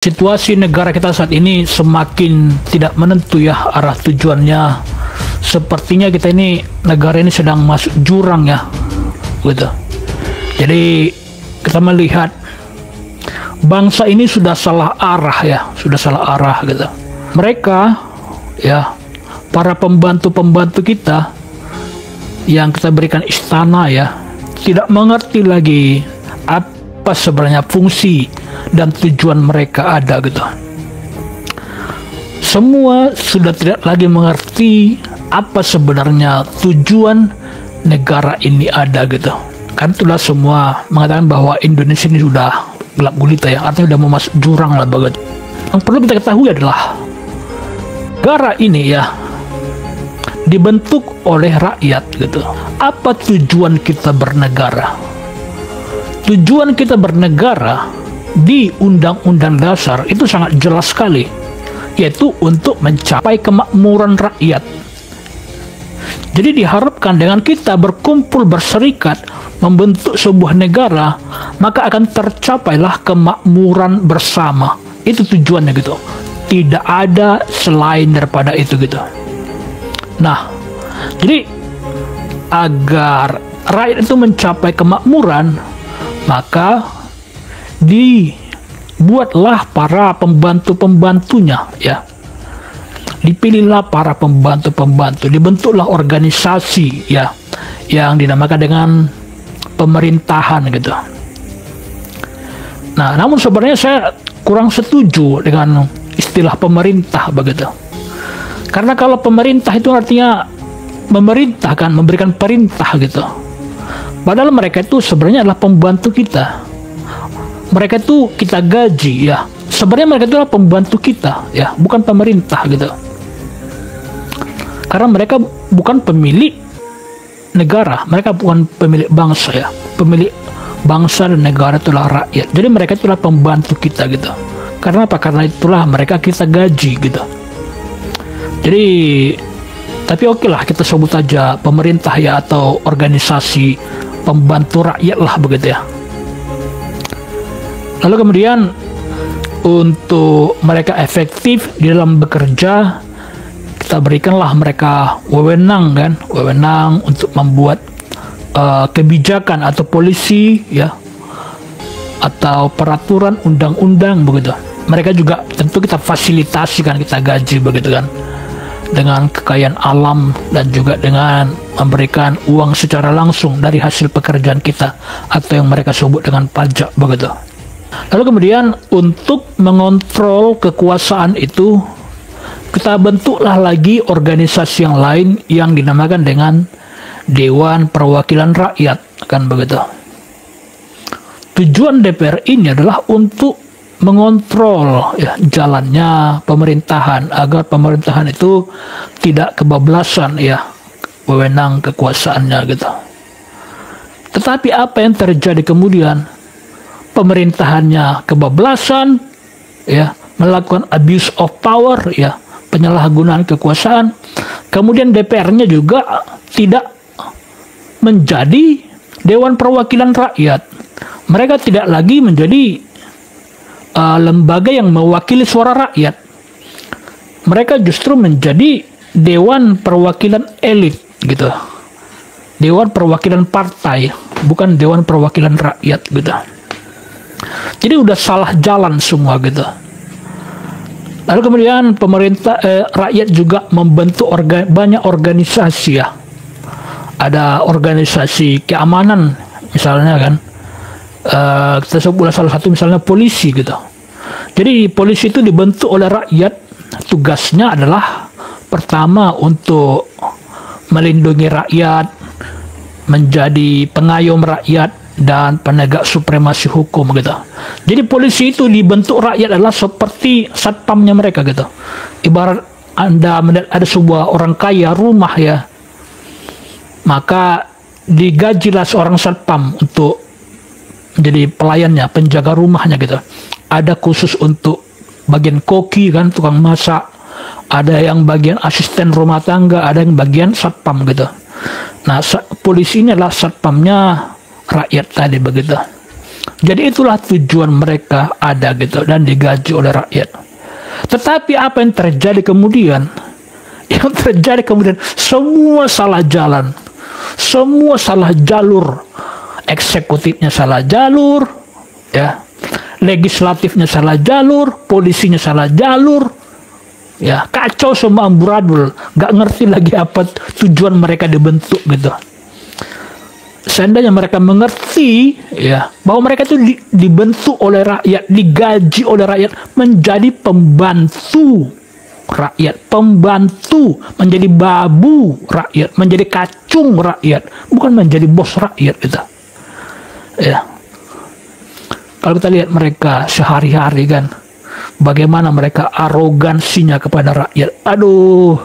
Situasi negara kita saat ini semakin tidak menentu ya arah tujuannya. Sepertinya kita ini, negara ini sedang masuk jurang ya, gitu. Jadi kita melihat bangsa ini sudah salah arah ya, sudah salah arah gitu. Mereka ya, para pembantu-pembantu kita yang kita berikan istana ya, tidak mengerti lagi apa sebenarnya fungsi dan tujuan mereka ada gitu. Semua sudah tidak lagi mengerti apa sebenarnya tujuan negara ini ada gitu. Kan itulah semua mengatakan bahwa Indonesia ini sudah gelap gulita ya, artinya sudah mau masuk jurang lah begitu. Yang perlu kita ketahui adalah negara ini ya dibentuk oleh rakyat gitu. Apa tujuan kita bernegara? Tujuan kita bernegara di Undang-Undang Dasar itu sangat jelas sekali, yaitu untuk mencapai kemakmuran rakyat. Jadi diharapkan dengan kita berkumpul berserikat membentuk sebuah negara, maka akan tercapailah kemakmuran bersama. Itu tujuannya gitu. Tidak ada selain daripada itu gitu. Nah, jadi agar rakyat itu mencapai kemakmuran, maka dibuatlah para pembantu-pembantunya ya. Dipilihlah para pembantu-pembantu, dibentuklah organisasi ya yang dinamakan dengan pemerintahan gitu. Nah, namun sebenarnya saya kurang setuju dengan istilah pemerintah begitu. Karena kalau pemerintah itu artinya memerintahkan, memberikan perintah gitu. Padahal mereka itu sebenarnya adalah pembantu kita. Mereka itu kita gaji ya. Sebenarnya mereka itu adalah pembantu kita ya, bukan pemerintah gitu. Karena mereka bukan pemilik negara, mereka bukan pemilik bangsa ya. Pemilik bangsa dan negara itulah rakyat. Jadi mereka itulah pembantu kita gitu. Karena apa? Karena itulah mereka kita gaji gitu. Jadi tapi oke lah kita sebut aja pemerintah ya, atau organisasi pembantu rakyat lah begitu ya. Lalu kemudian untuk mereka efektif di dalam bekerja, kita berikanlah mereka wewenang kan, wewenang untuk membuat kebijakan atau polisi ya, atau peraturan undang-undang begitu. Mereka juga tentu kita fasilitasi kan, kita gaji begitu kan, dengan kekayaan alam dan juga dengan memberikan uang secara langsung dari hasil pekerjaan kita, atau yang mereka sebut dengan pajak begitu. Lalu kemudian untuk mengontrol kekuasaan itu, kita bentuklah lagi organisasi yang lain yang dinamakan dengan Dewan Perwakilan Rakyat kan begitu. Tujuan DPR ini adalah untuk mengontrol ya jalannya pemerintahan, agar pemerintahan itu tidak kebablasan ya wewenang kekuasaannya gitu. Tetapi apa yang terjadi kemudian? Pemerintahannya kebablasan ya, melakukan abuse of power ya, penyalahgunaan kekuasaan. Kemudian DPR-nya juga tidak menjadi Dewan Perwakilan Rakyat. Mereka tidak lagi menjadi lembaga yang mewakili suara rakyat. Mereka justru menjadi Dewan Perwakilan elit gitu. Dewan Perwakilan partai, bukan Dewan Perwakilan Rakyat gitu. Jadi udah salah jalan semua gitu. Lalu kemudian pemerintah rakyat juga membentuk banyak organisasi ya. Ada organisasi keamanan misalnya kan. Kita sebutlah salah satu misalnya polisi gitu. Jadi polisi itu dibentuk oleh rakyat. Tugasnya adalah pertama untuk melindungi rakyat, menjadi pengayom rakyat, dan penegak supremasi hukum gitu. Jadi polisi itu dibentuk rakyat adalah seperti satpamnya mereka gitu. Ibarat Anda melihat ada sebuah orang kaya rumah ya, maka digajilah seorang satpam untuk menjadi pelayannya, penjaga rumahnya gitu. Ada khusus untuk bagian koki kan, tukang masak, ada yang bagian asisten rumah tangga, ada yang bagian satpam gitu. Nah, polisi ini adalah satpamnya rakyat tadi begitu. Jadi itulah tujuan mereka ada gitu dan digaji oleh rakyat. Tetapi apa yang terjadi kemudian? Yang terjadi kemudian semua salah jalan, semua salah jalur. Eksekutifnya salah jalur, ya. Legislatifnya salah jalur, polisinya salah jalur, ya. Kacau semua amburadul, nggak ngerti lagi apa tujuan mereka dibentuk gitu. Seandainya mereka mengerti, ya, bahwa mereka itu dibentuk oleh rakyat, digaji oleh rakyat menjadi pembantu rakyat, pembantu, menjadi babu rakyat, menjadi kacung rakyat, bukan menjadi bos rakyat gitu. Ya. Kalau kita lihat mereka sehari-hari kan, bagaimana mereka arogansinya kepada rakyat. Aduh,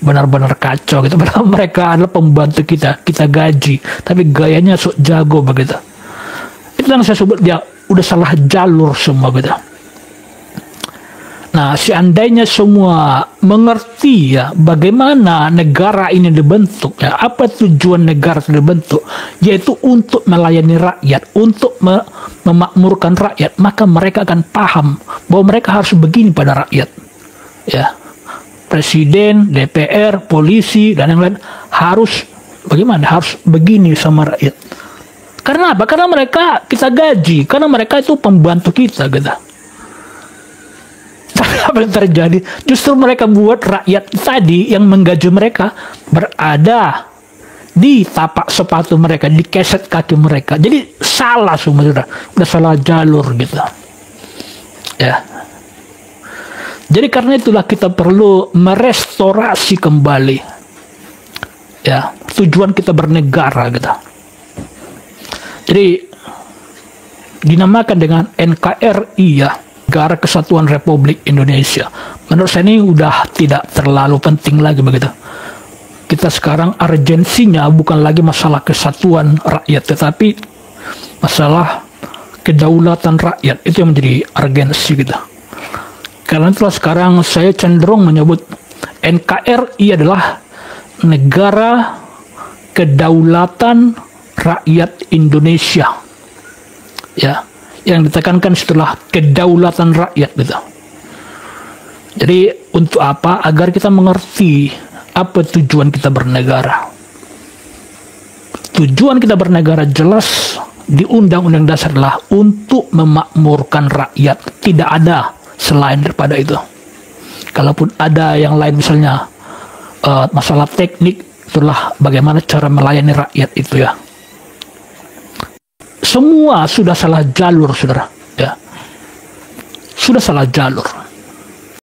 benar-benar kacau gitu. Padahal mereka adalah pembantu kita gaji, tapi gayanya sok jago begitu. Itu yang saya sebut dia udah salah jalur semua gitu. Nah, seandainya semua mengerti ya bagaimana negara ini dibentuk, ya apa tujuan negara dibentuk, yaitu untuk melayani rakyat, untuk memakmurkan rakyat, maka mereka akan paham bahwa mereka harus begini pada rakyat. Ya, presiden, DPR, polisi dan yang lain harus bagaimana? Harus begini sama rakyat. Karena apa? Karena mereka kita gaji, karena mereka itu pembantu kita gitu. Tapi apa yang terjadi? Justru mereka buat rakyat tadi yang menggaji mereka berada di tapak sepatu mereka, di keset kaki mereka. Jadi salah semua sudah salah jalur gitu. Ya. Jadi karena itulah kita perlu merestorasi kembali, ya, tujuan kita bernegara gitu. Jadi dinamakan dengan NKRI ya. Negara Kesatuan Republik Indonesia. Menurut saya ini udah tidak terlalu penting lagi begitu. Kita sekarang urgensinya bukan lagi masalah kesatuan rakyat, tetapi masalah kedaulatan rakyat. Itu yang menjadi urgensi kita. Karena itulah sekarang saya cenderung menyebut NKRI adalah Negara Kedaulatan Rakyat Indonesia. Ya. Yang ditekankan setelah kedaulatan rakyat gitu. Jadi untuk apa? Agar kita mengerti apa tujuan kita bernegara. Tujuan kita bernegara jelas di Undang-Undang Dasar adalah untuk memakmurkan rakyat. Tidak ada selain daripada itu. Kalaupun ada yang lain misalnya masalah teknik, itulah bagaimana cara melayani rakyat itu ya. Semua sudah salah jalur, saudara. Ya. Sudah salah jalur.